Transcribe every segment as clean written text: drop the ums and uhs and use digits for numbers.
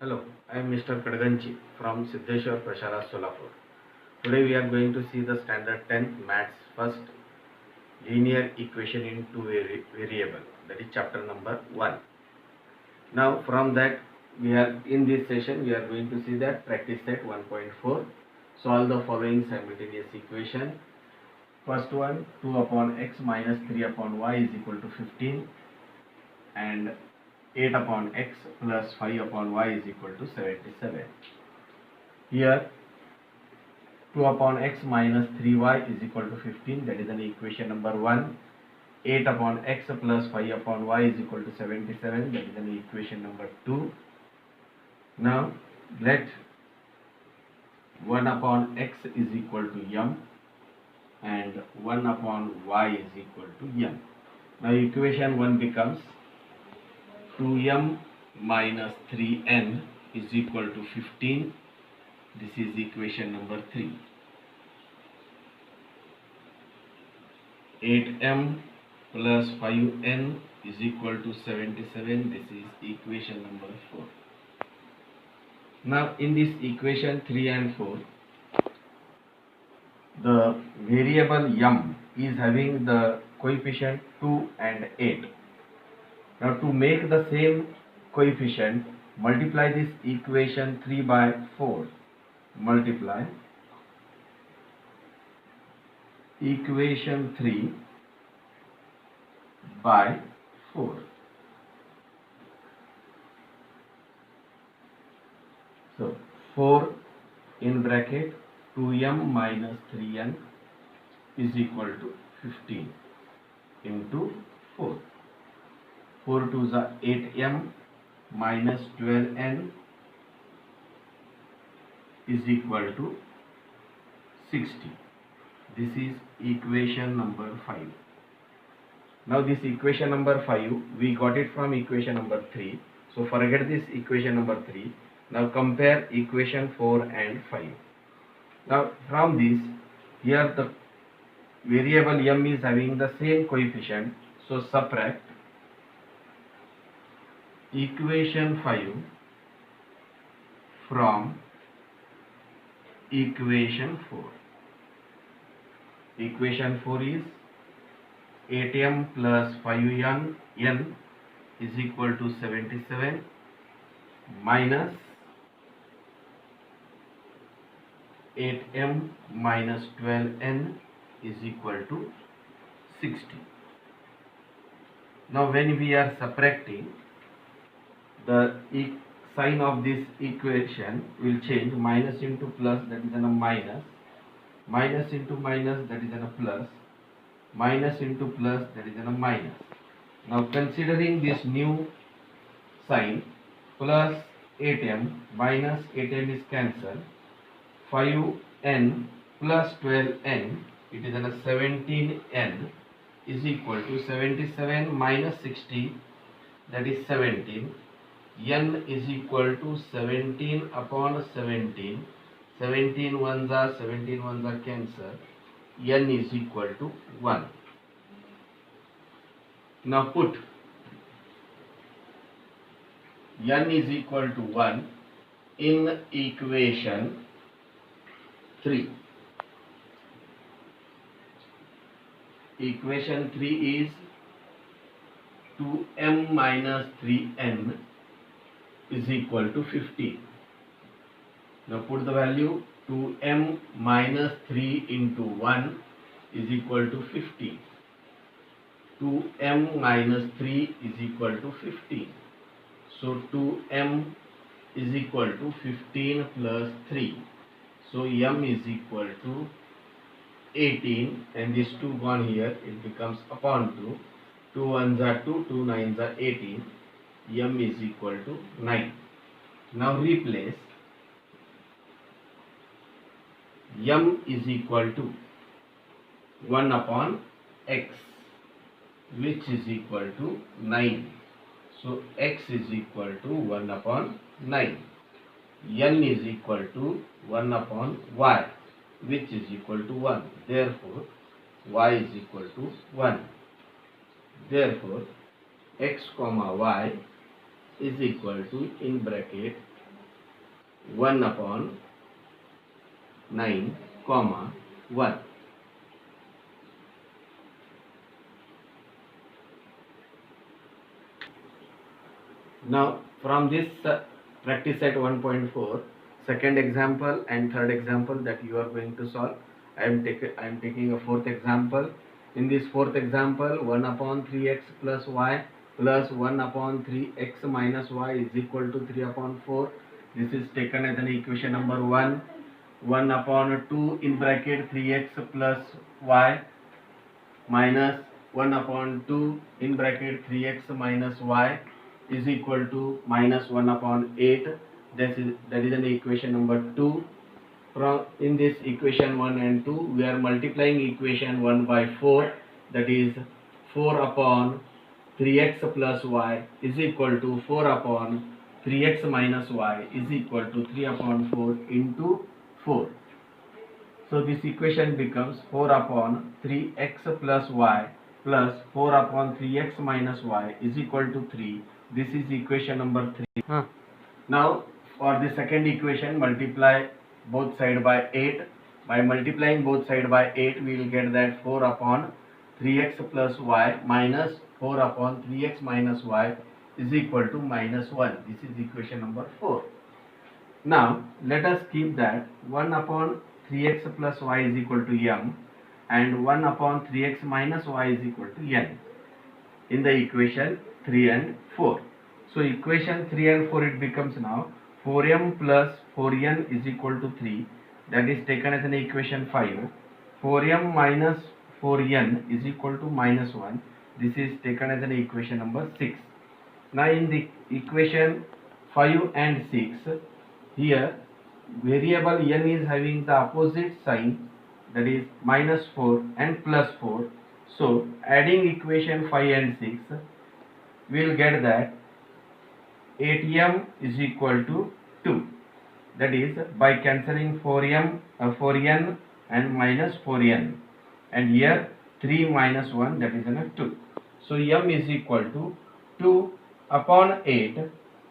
Hello, I am Mr. Kadganchi from Siddheshwar Prashara Solapur. Today we are going to see the standard 10th maths first linear equation in two variable, that is chapter number 1. Now from that we are in this session we are going to see that practice set 1.4. Solve the following simultaneous equation. First one, 2 upon x minus 3 upon y is equal to 15, and 8 upon x plus 5 upon y is equal to 77. Here 2 upon x minus 3y is equal to 15, that is an equation number 1. 8 upon x plus 5 upon y is equal to 77, that is an equation number 2. Now let 1 upon x is equal to m and 1 upon y is equal to m. Now equation 1 becomes 2m minus 3n is equal to 15. This is equation number 3. 8m plus 5n is equal to 77. This is equation number 4. Now in this equation 3 and 4, the variable m is having the coefficient 2 and 8. Now to make the same coefficient, multiply this equation 3 by 4. Multiply equation 3 by 4. So 4 in bracket 2m minus 3n is equal to 15 into 4. 4 2s are 8m minus 12n is equal to 60. This is equation number 5. Now this equation number 5 we got it from equation number 3. So forget this equation number 3. Now compare equation 4 and 5. Now from this, here the variable m is having the same coefficient. So subtract equation 5 from equation 4. Equation 4 is 8m plus 5n is equal to 77 minus 8m minus 12n is equal to 60. Now when we are subtracting, the sign of this equation will change. Minus into plus, that is a minus. Minus into minus, that is a plus. Minus into plus, that is a minus. Now considering this new sign, plus 8m minus 8m is cancelled. 5n plus 12n, it is a 17n is equal to 77 minus 60, that is 17. n is equal to 17 upon 17. 17 ones are cancelled. n is equal to 1. Now put n is equal to 1 in equation 3. Equation 3 is 2m minus 3n is equal to 15. Now put the value 2m minus 3 into 1 is equal to 15. 2m minus 3 is equal to 15. So 2m is equal to 15 plus 3. So m is equal to 18, and this 2 gone here, it becomes upon 2. 2 ones are 2, 2 nines are 18. M is equal to 9. Now replace m is equal to 1 upon x, which is equal to 9. So x is equal to 1 upon 9. N is equal to 1 upon y, which is equal to 1. Therefore y is equal to 1. Therefore x comma y is equal to, in bracket, 1 upon 9 comma 1. Now from this practice set 1.4, second example and third example that you are going to solve, I am taking a fourth example. In this fourth example, 1 upon 3x plus y plus 1 upon 3x minus y is equal to 3 upon 4. This is taken as an equation number 1. 1 upon 2 in bracket 3x plus y minus 1 upon 2 in bracket 3x minus y is equal to minus 1 upon 8. That is an equation number 2. From in this equation 1 and 2, we are multiplying equation 1 by 4, that is 4 upon 3x plus y is equal to 4 upon 3x minus y is equal to 3 upon 4 into 4. So this equation becomes 4 upon 3x plus y plus 4 upon 3x minus y is equal to 3. This is equation number 3. Now for the second equation, multiply both side by 8. By multiplying both side by 8, we will get that 4 upon 3x plus y minus 4 upon 3x minus y is equal to minus 1. This is equation number 4. Now let us keep that 1 upon 3x plus y is equal to m and 1 upon 3x minus y is equal to n in the equation 3 and 4. So equation 3 and 4, it becomes now 4m plus 4n is equal to 3. That is taken as an equation 5. 4m minus 4n is equal to minus 1. This is taken as an equation number 6. Now in the equation 5 and 6, here variable n is having the opposite sign, that is minus 4 and plus 4. So adding equation 5 and 6, we will get that 8m is equal to 2. That is by cancelling 4n and minus 4n, and here 3 minus 1, that is 2. So m is equal to 2 upon 8.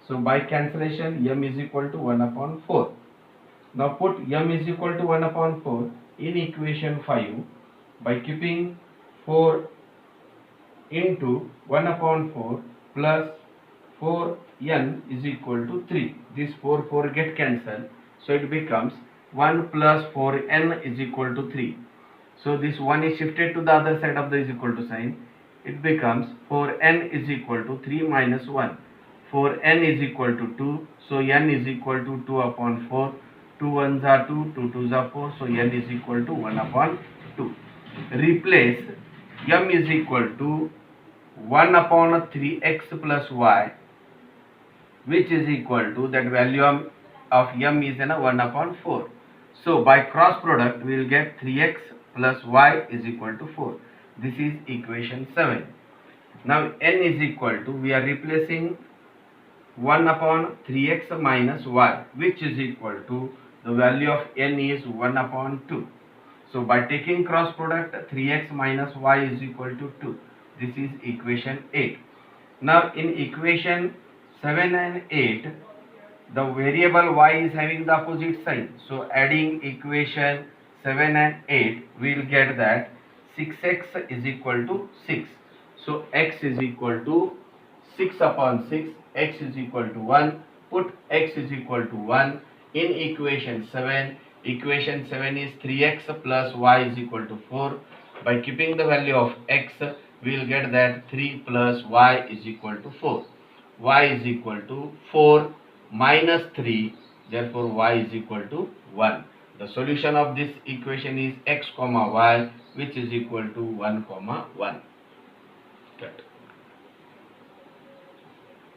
So by cancellation m is equal to 1 upon 4. Now put m is equal to 1 upon 4 in equation 5 by keeping 4 into 1 upon 4 plus 4n is equal to 3. This 4 get cancelled. So it becomes 1 plus 4n is equal to 3. So this 1 is shifted to the other side of the is equal to sign. It becomes 4n is equal to 3 minus 1. 4n is equal to 2. So n is equal to 2 upon 4. 2 1s are 2, 2 2s are 4. So n is equal to 1 upon 2. Replace m is equal to 1 upon 3x plus y, which is equal to that value of m is 1 upon 4. So by cross product, we will get 3x plus y is equal to 4. This is equation 7. Now n is equal to, we are replacing 1 upon 3x minus y, which is equal to the value of n is 1 upon 2. So by taking cross product, 3x minus y is equal to 2. This is equation 8. Now in equation 7 and 8, the variable y is having the opposite sign. So adding equation 7 and 8, we will get that 6x is equal to 6. So x is equal to 6 upon 6, x is equal to 1. Put x is equal to 1 in equation 7. Equation 7 is 3x plus y is equal to 4. By keeping the value of x, we will get that 3 plus y is equal to 4. Y is equal to 4 minus 3, therefore y is equal to 1. The solution of this equation is x comma y, which is equal to 1 comma 1. Cut.